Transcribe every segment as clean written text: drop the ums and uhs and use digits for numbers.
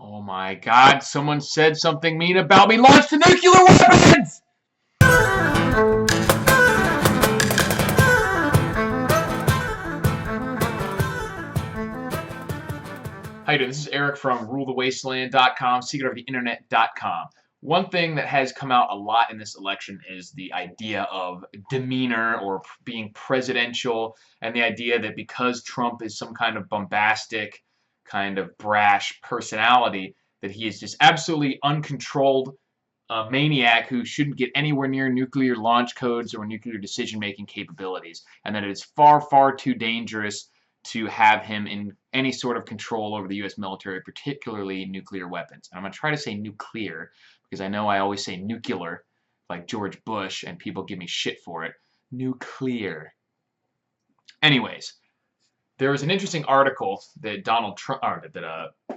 Oh my God, someone said something mean about me. Launch the nuclear weapons! How you doing? This is Eric from rulethewasteland.com, secretoftheinternet.com. One thing that has come out a lot in this election is the idea of demeanor or being presidential, and the idea that because Trump is some kind of bombastic, kind of brash personality, that he is just absolutely uncontrolled maniac who shouldn't get anywhere near nuclear launch codes or nuclear decision-making capabilities, and that it is far, far too dangerous to have him in any sort of control over the U.S. military, particularly nuclear weapons. And I'm going to try to say nuclear because I know I always say nuclear, like George Bush, and people give me shit for it. Nuclear. Anyways, there was an interesting article that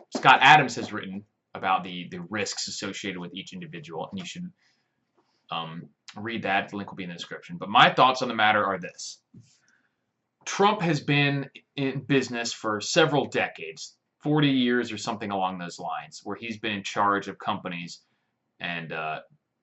Scott Adams has written about the risks associated with each individual, and you should read that. The link will be in the description. But my thoughts on the matter are this. Trump has been in business for several decades, 40 years or something along those lines, where he's been in charge of companies and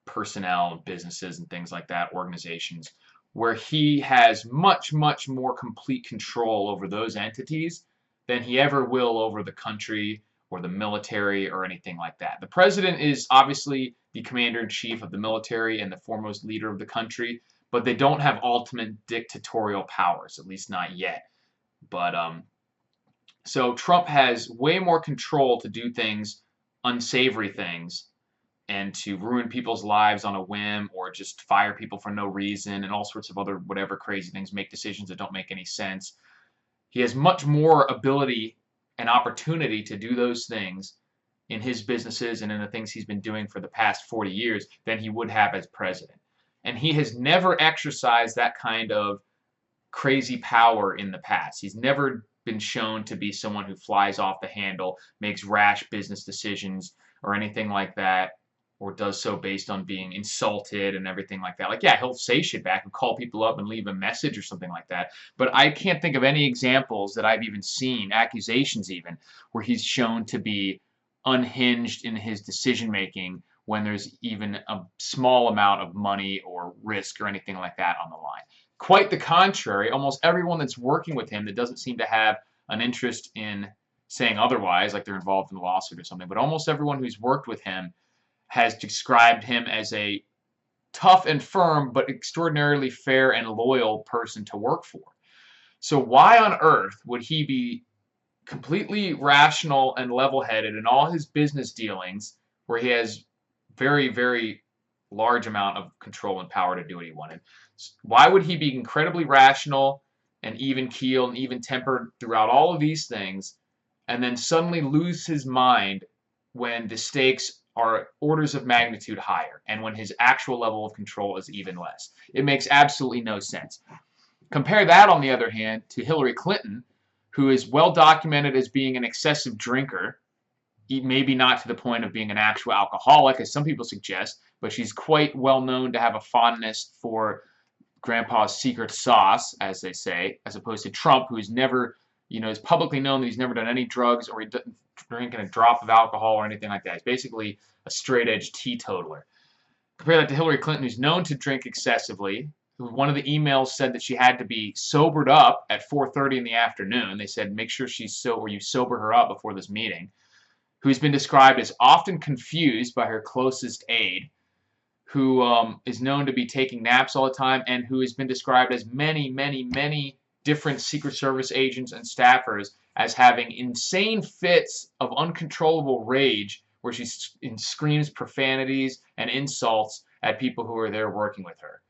personnel and businesses and things like that, organizations, where he has much, much more complete control over those entities than he ever will over the country or the military or anything like that. The president is obviously the commander-in-chief of the military and the foremost leader of the country, but they don't have ultimate dictatorial powers, at least not yet. But so Trump has way more control to do things, unsavory things, and to ruin people's lives on a whim, or just fire people for no reason, and all sorts of other whatever crazy things, make decisions that don't make any sense. He has much more ability and opportunity to do those things in his businesses and in the things he's been doing for the past 40 years than he would have as president. And he has never exercised that kind of crazy power in the past. He's never been shown to be someone who flies off the handle, makes rash business decisions or anything like that, or does so based on being insulted and everything like that. Like, yeah, he'll say shit back and call people up and leave a message or something like that. But I can't think of any examples that I've even seen, accusations even, where he's shown to be unhinged in his decision-making when there's even a small amount of money or risk or anything like that on the line. Quite the contrary, almost everyone that's working with him that doesn't seem to have an interest in saying otherwise, like they're involved in a lawsuit or something, but almost everyone who's worked with him has described him as a tough and firm but extraordinarily fair and loyal person to work for. So why on earth would he be completely rational and level-headed in all his business dealings, where he has very, very large amount of control and power to do what he wanted? Why would he be incredibly rational and even-keeled and even-tempered throughout all of these things, and then suddenly lose his mind when the stakes are orders of magnitude higher and when his actual level of control is even less? It makes absolutely no sense. Compare that, on the other hand, to Hillary Clinton, who is well documented as being an excessive drinker, maybe not to the point of being an actual alcoholic, as some people suggest, but she's quite well known to have a fondness for grandpa's secret sauce, as they say, as opposed to Trump, who's never, is publicly known that he's never done any drugs or he doesn't drink a drop of alcohol or anything like that. He's basically a straight-edge teetotaler. Compare that to Hillary Clinton, who's known to drink excessively. One of the emails said that she had to be sobered up at 4:30 in the afternoon. They said, make sure you sober her up before this meeting. Who's been described as often confused by her closest aide, who is known to be taking naps all the time, and who has been described as many, many, many different Secret Service agents and staffers as having insane fits of uncontrollable rage where she screams profanities and insults at people who are there working with her.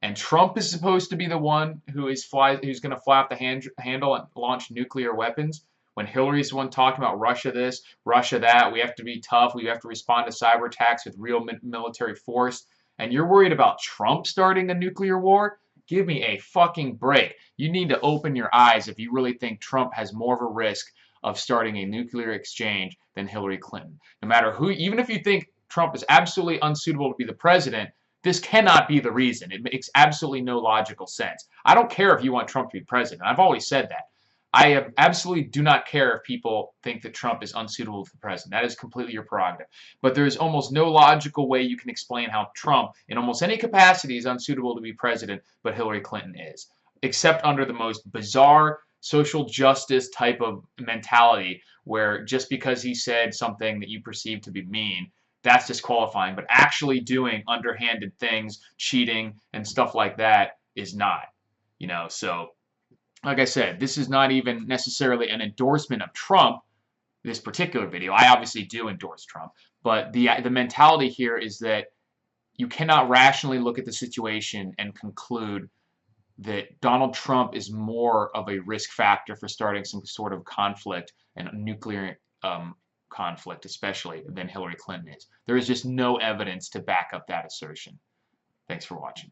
And Trump is supposed to be the one who's going to fly off the handle and launch nuclear weapons, when Hillary's the one talking about Russia this, Russia that, we have to be tough, we have to respond to cyber attacks with real military force, and you're worried about Trump starting a nuclear war? Give me a fucking break. You need to open your eyes if you really think Trump has more of a risk of starting a nuclear exchange than Hillary Clinton. No matter who, even if you think Trump is absolutely unsuitable to be the president, this cannot be the reason. It makes absolutely no logical sense. I don't care if you want Trump to be president. I've always said that. I absolutely do not care if people think that Trump is unsuitable for president. That is completely your prerogative. But there is almost no logical way you can explain how Trump, in almost any capacity, is unsuitable to be president, but Hillary Clinton is, except under the most bizarre social justice type of mentality where just because he said something that you perceive to be mean, that's disqualifying. But actually doing underhanded things, cheating, and stuff like that is not. So like I said, this is not even necessarily an endorsement of Trump, this particular video. I obviously do endorse Trump, but the mentality here is that you cannot rationally look at the situation and conclude that Donald Trump is more of a risk factor for starting some sort of conflict and nuclear conflict, especially, than Hillary Clinton is. There is just no evidence to back up that assertion. Thanks for watching.